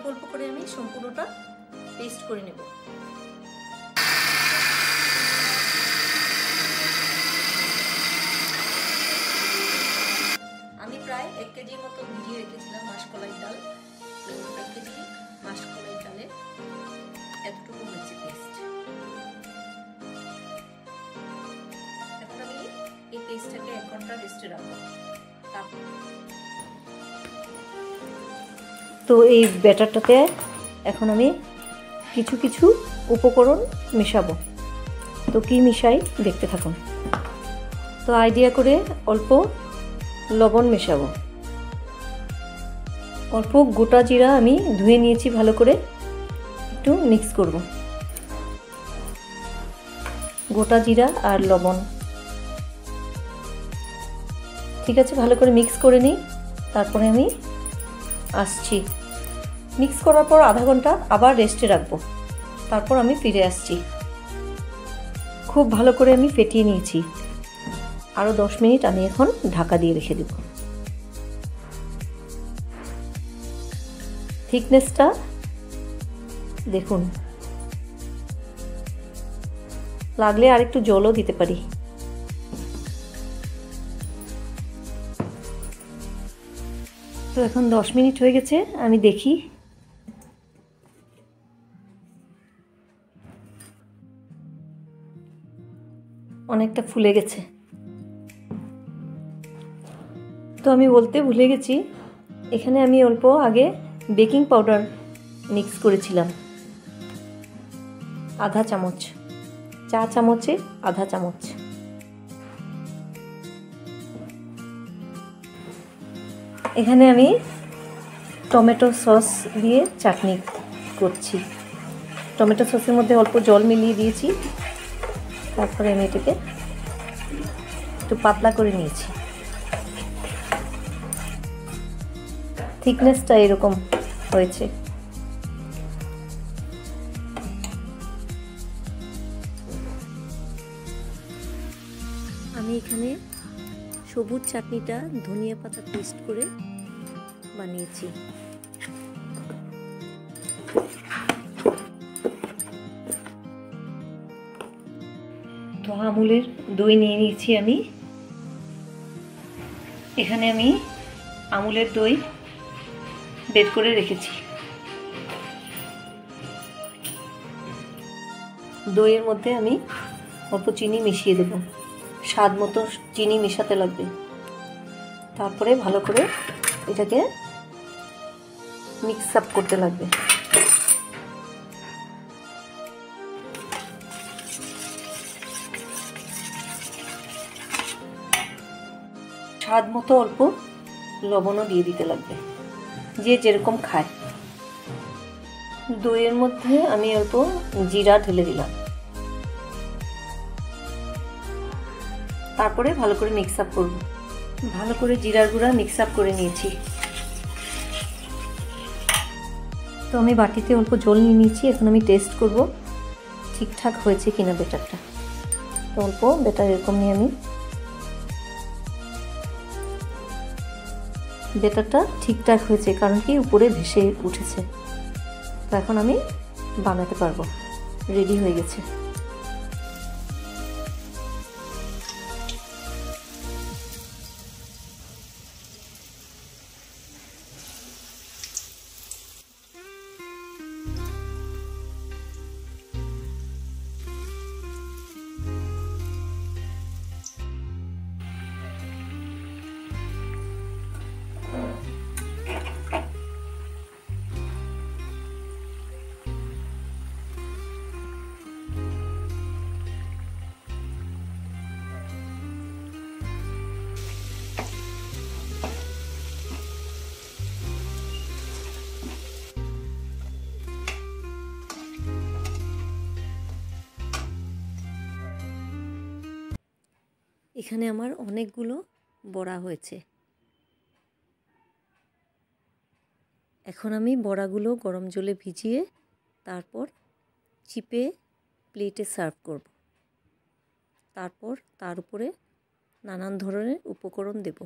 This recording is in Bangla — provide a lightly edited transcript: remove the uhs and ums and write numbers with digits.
অল্প করে আমি সম্পূর্ণটা পেস্ট করে নেব। আমি প্রায় 1 কেজির মতো ভিজিয়ে রেখেছিলাম মাসকলাই ডাল। 1 কেজি মাসকলাই ডালে এতটুকু হয়েছে পেস্ট। এখন আমি এই পেস্টটাকে 1 ঘন্টা রেস্টে রাখবো। তো এই ব্যাটারটাতে এখন আমি কিছু কিছু উপকরণ মেশাবো। তো কি মিশাই দেখতে থাকুন। তো আইডিয়া করে অল্প লবণ মেশাবো, অল্প গোটা জিরা আমি ধুয়ে নিয়েছি ভালো করে, একটু মিক্স করব। গোটা জিরা আর লবণ, ঠিক আছে, ভালো করে মিক্স করে নিই। তারপরে আমি আসছি, মিক্স করার পর আধা ঘন্টা আবার রেস্টে রাখবো। তারপর আমি ফিরে আসছি। খুব ভালো করে আমি ফেটিয়ে নিয়েছি। আরও 10 মিনিট আমি এখন ঢাকা দিয়ে রেখে দেব। থিকনেসটা দেখুন, লাগলে আর একটু জলও দিতে পারি। তো এখন 10 মিনিট হয়ে গেছে, আমি দেখি। অনেকটা ফুলে গেছে। তো আমি বলতে ভুলে গেছি, এখানে আমি অল্প আগে বেকিং পাউডার মিক্স করেছিলাম, আধা চামচ, চা চামচে আধা চামচ। এখানে আমি টমেটো সস দিয়ে চাটনি করছি। টমেটো সসের মধ্যে অল্প জল মিলিয়ে দিয়েছি। তারপরে আমি এটাকে একটু পাতলা করে নিয়েছি। থিকনেসটা এরকম হয়েছে। আমি এখানে সবুজ চাটনিটা ধনিয়া পাতা পেস্ট করে বানিয়েছি। তো আমুলের দই নিয়ে নিয়েছি আমি। এখানে আমি আমুলের দই বের করে রেখেছি। দইয়ের মধ্যে আমি অল্প চিনি মিশিয়ে দেব, স্বাদ মতো চিনি মেশাতে লাগবে। তারপরে ভালো করে এটাকে মিক্স আপ করতে লাগবে। স্বাদ মতো অল্প লবণও দিয়ে দিতে লাগবে, যে যেরকম খায়। দইয়ের মধ্যে আমি অল্প জিরা ঢেলে দিলাম। তারপরে ভালো করে মিক্স আপ করব। ভালো করে জিরার গুঁড়া মিক্স আপ করে নিয়েছি। তো আমি বাটিতে অল্প জল নিয়ে নিয়েছি। এখন আমি টেস্ট করব ঠিকঠাক হয়েছে কিনা ব্যাটারটা। তো অল্প ব্যাটার এরকম নিয়ে আমি, ব্যাটারটা ঠিকঠাক হয়েছে, কারণ কি উপরে ভেসে উঠেছে। তো এখন আমি বানাতে পারবো, রেডি হয়ে গেছে। এখানে আমার অনেকগুলো বড়া হয়েছে। এখন আমি বড়াগুলো গরম জলে ভিজিয়ে তারপর চিপে প্লেটে সার্ভ করব। তারপর তার উপরে নানান ধরনের উপকরণ দেব।